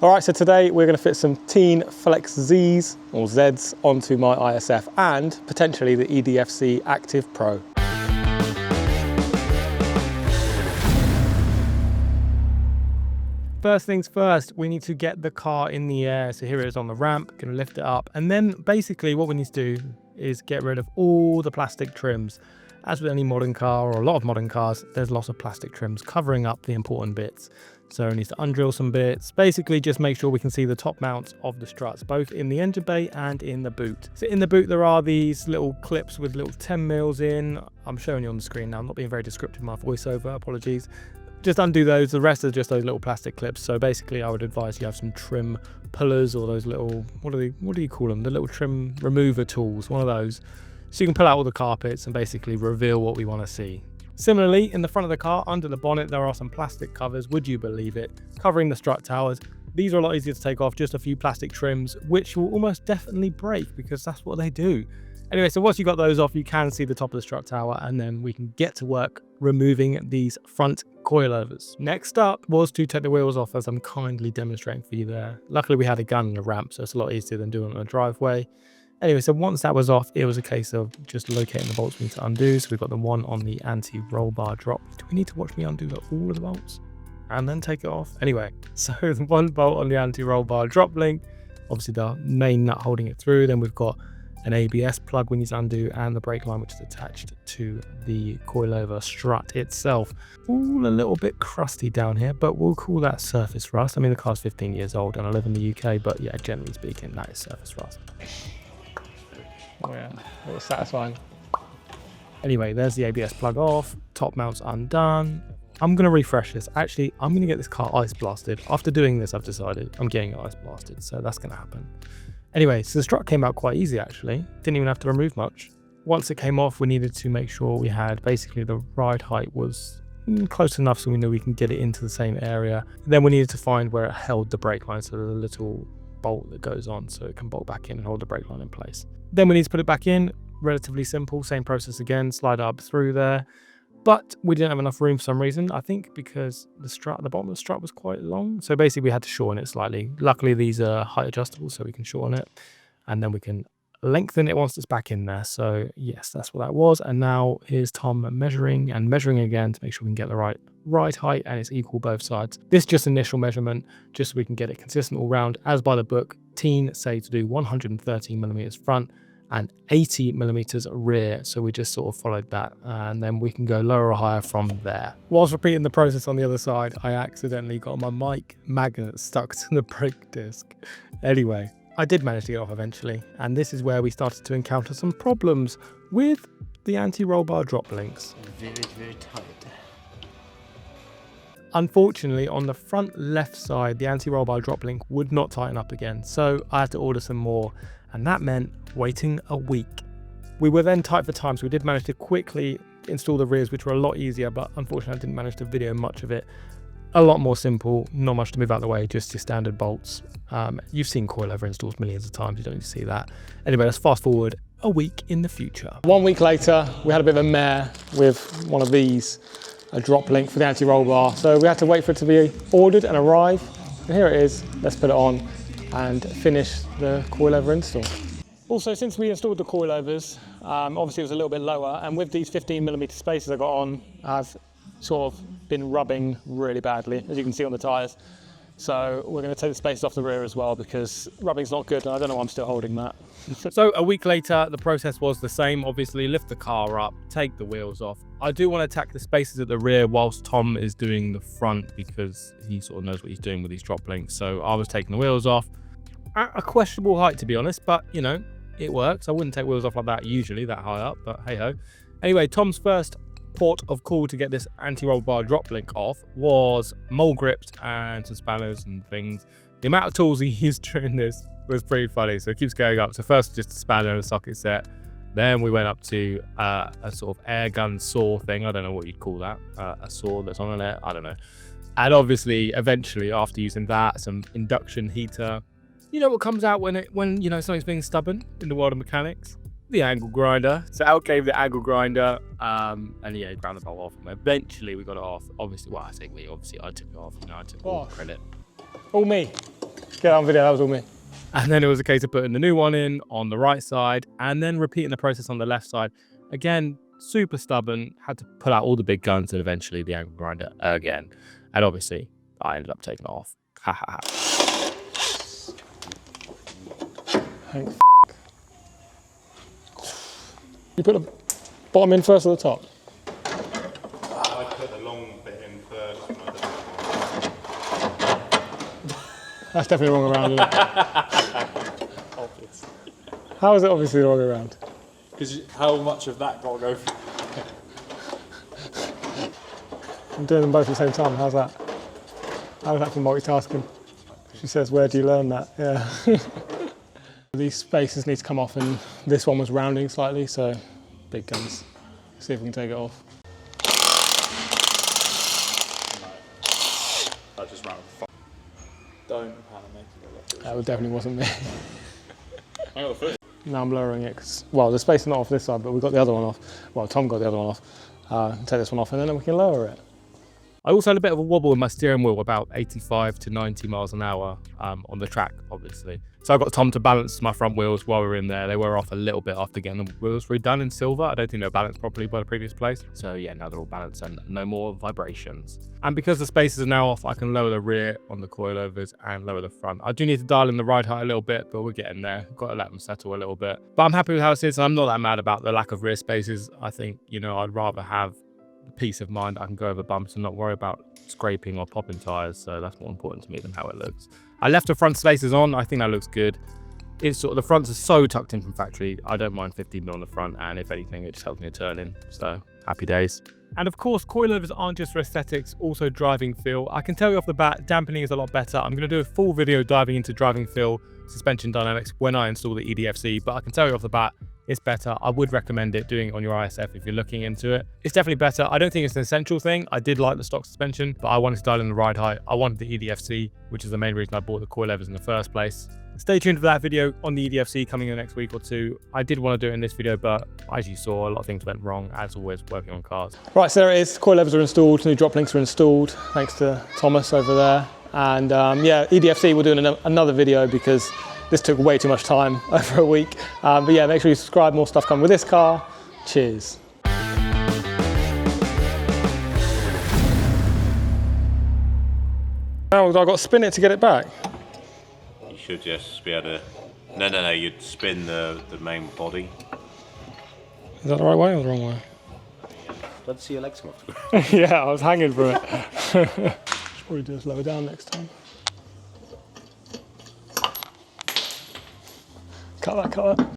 All right, so today we're going to fit some Tein Flex Zs or Zs onto my ISF and potentially the EDFC Active Pro. First things first, we need to get the car in the air. So here it is on the ramp, going to lift it up. And then basically what we need to do is get rid of all the plastic trims. As with any modern car or a lot of modern cars, there's lots of plastic trims covering up the important bits. So it needs to undrill some bits. Basically just make sure we can see the top mounts of the struts, both in the engine bay and in the boot. So in the boot there are these little clips with little 10 mils in. I'm showing you on the screen now, I'm not being very descriptive in my voiceover, apologies. Just undo those, the rest are just those little plastic clips. So basically I would advise you have some trim pullers or those little, what do you call them? The little trim remover tools, one of those. So you can pull out all the carpets and basically reveal what we want to see. Similarly, in the front of the car, under the bonnet, there are some plastic covers, would you believe it, covering the strut towers. These are a lot easier to take off, just a few plastic trims, which will almost definitely break because that's what they do. Anyway, so once you've got those off, you can see the top of the strut tower, and then we can get to work removing these front coilovers. Next up was to take the wheels off, as I'm kindly demonstrating for you there. Luckily, we had a gun and a ramp, so it's a lot easier than doing it on a driveway. Anyway, so once that was off, it was a case of just locating the bolts we need to undo. So we've got the one on the anti-roll bar drop. Do we need to watch me undo all of the bolts and then take it off? Anyway, so the one bolt on the anti-roll bar drop link, obviously the main nut holding it through. Then we've got an ABS plug we need to undo and the brake line, which is attached to the coilover strut itself. All a little bit crusty down here, but we'll call that surface rust. I mean, the car's 15 years old and I live in the UK, but yeah, generally speaking, that is surface rust. Oh yeah, it was satisfying. Anyway, there's the ABS plug off, top mounts undone. I'm going to refresh this. Actually, I'm going to get this car ice blasted. After doing this, I've decided I'm getting it ice blasted, so that's going to happen. Anyway, so the strut came out quite easy actually. Didn't even have to remove much. Once it came off, we needed to make sure we had basically the ride height was close enough so we know we can get it into the same area. Then we needed to find where it held the brake line, so the little bolt that goes on so it can bolt back in and hold the brake line in place. Then we need to put it back in, relatively simple, same process again, slide up through there. But we didn't have enough room for some reason, I think because the strut, the bottom of the strut was quite long. So basically we had to shorten it slightly. Luckily these are height adjustable so we can shorten it and then we can lengthen it once it's back in there. So yes, that's what that was. And now here's Tom measuring and measuring again to make sure we can get the right height and it's equal both sides. This is just initial measurement, just so we can get it consistent all round. As by the book, Tein say to do 113 millimeters front and 80 millimeters rear. So we just sort of followed that and then we can go lower or higher from there. Whilst repeating the process on the other side, I accidentally got my mic magnet stuck to the brake disc. Anyway, I did manage to get off eventually, and this is where we started to encounter some problems with the anti-roll bar drop links. Very, very tight. Unfortunately, on the front left side, the anti-roll bar drop link would not tighten up again, so I had to order some more, and that meant waiting a week. We were then tight for time, so we did manage to quickly install the rears, which were a lot easier, but unfortunately I didn't manage to video much of it. A lot more simple, not much to move out of the way, just your standard bolts. You've seen coilover installs millions of times, you don't need to see that. Anyway, let's fast forward a week in the future. 1 week later, we had a bit of a mare with one of these, a drop link for the anti-roll bar. So we had to wait for it to be ordered and arrive. And here it is, let's put it on and finish the coilover install. Also, since we installed the coilovers, obviously it was a little bit lower, and with these 15mm spacers I got on, I've sort of been rubbing really badly, as you can see on the tyres. So we're going to take the spacers off the rear as well because rubbing's not good and I don't know why I'm still holding that. So a week later, the process was the same. Obviously, lift the car up, take the wheels off. I do want to tack the spacers at the rear whilst Tom is doing the front because he sort of knows what he's doing with these drop links. So I was taking the wheels off at a questionable height, to be honest, but you know, it works. I wouldn't take wheels off like that usually, that high up, but hey ho. Anyway, Tom's first port of call to get this anti-roll bar drop link off was mole grips and some spanners and things. The amount of tools he used during this was pretty funny, so it keeps going up. So first just a spanner and a socket set, then we went up to a sort of air gun saw thing. I don't know what you'd call that, a saw that's on it, I don't know. And obviously eventually after using that, some induction heater. You know what comes out when you know something's being stubborn in the world of mechanics? The angle grinder. So out came the angle grinder, and yeah, ground the bolt off. And eventually we got it off. Obviously, well, I think I took it off. You know, I took all the credit. All me. Get on video, that was all me. And then it was a case of putting the new one in on the right side and then repeating the process on the left side. Again, super stubborn, had to pull out all the big guns and eventually the angle grinder again. And obviously, I ended up taking it off. Ha ha ha. Thank You put the bottom in first or the top? I put the long bit in first. That's definitely the wrong around, isn't it? Obvious. How is it obviously the wrong around? Because how much of that got to go through? I'm doing them both at the same time, how's that? How's that for multitasking? She says, where do you learn that? Yeah. These spaces need to come off and this one was rounding slightly, so big guns. See if we can take it off. No, I just ran. Don't make it. That definitely wasn't me. I got the foot. Now I'm lowering it because, well, the space is not off this side, but we've got the other one off. Well, Tom got the other one off. Take this one off and then we can lower it. I also had a bit of a wobble in my steering wheel, about 85 to 90 miles an hour on the track, obviously. So I got Tom to balance my front wheels while we were in there. They were off a little bit after getting the wheels redone in silver. I don't think they were balanced properly by the previous place. So yeah, now they're all balanced and no more vibrations. And because the spaces are now off, I can lower the rear on the coilovers and lower the front. I do need to dial in the ride height a little bit, but we're getting there. Got to let them settle a little bit. But I'm happy with how it is. I'm not that mad about the lack of rear spaces. I think, you know, I'd rather have peace of mind. I can go over bumps and not worry about scraping or popping tires, so that's more important to me than how it looks. I left the front spaces on. I think that looks good. It's sort of, the fronts are so tucked in from factory. I don't mind 15mm on the front, and if anything, it just helps me to turn in. So happy days. And of course, coilovers aren't just for aesthetics, also driving feel. I can tell you off the bat, dampening is a lot better. I'm going to do a full video diving into driving feel, suspension dynamics when I install the EDFC, but I can tell you off the bat, it's better. I would recommend it, doing it on your ISF if you're looking into it. It's definitely better. I don't think it's an essential thing. I did like the stock suspension, but I wanted to dial in the ride height. I wanted the EDFC, which is the main reason I bought the coilovers in the first place. Stay tuned for that video on the EDFC coming in the next week or two. I did want to do it in this video, but as you saw, a lot of things went wrong, as always, working on cars. Right, so there it is. Coilovers are installed, new drop links are installed, thanks to Thomas over there. And yeah, EDFC, we'll do another video because this took way too much time over a week. But yeah, make sure you subscribe, more stuff coming with this car. Cheers. Now I've got to spin it to get it back. You should just be able to... No, you'd spin the main body. Is that the right way or the wrong way? Let's see your legs come off. Yeah, I was hanging from it. Should probably do this lower down next time. Cut that.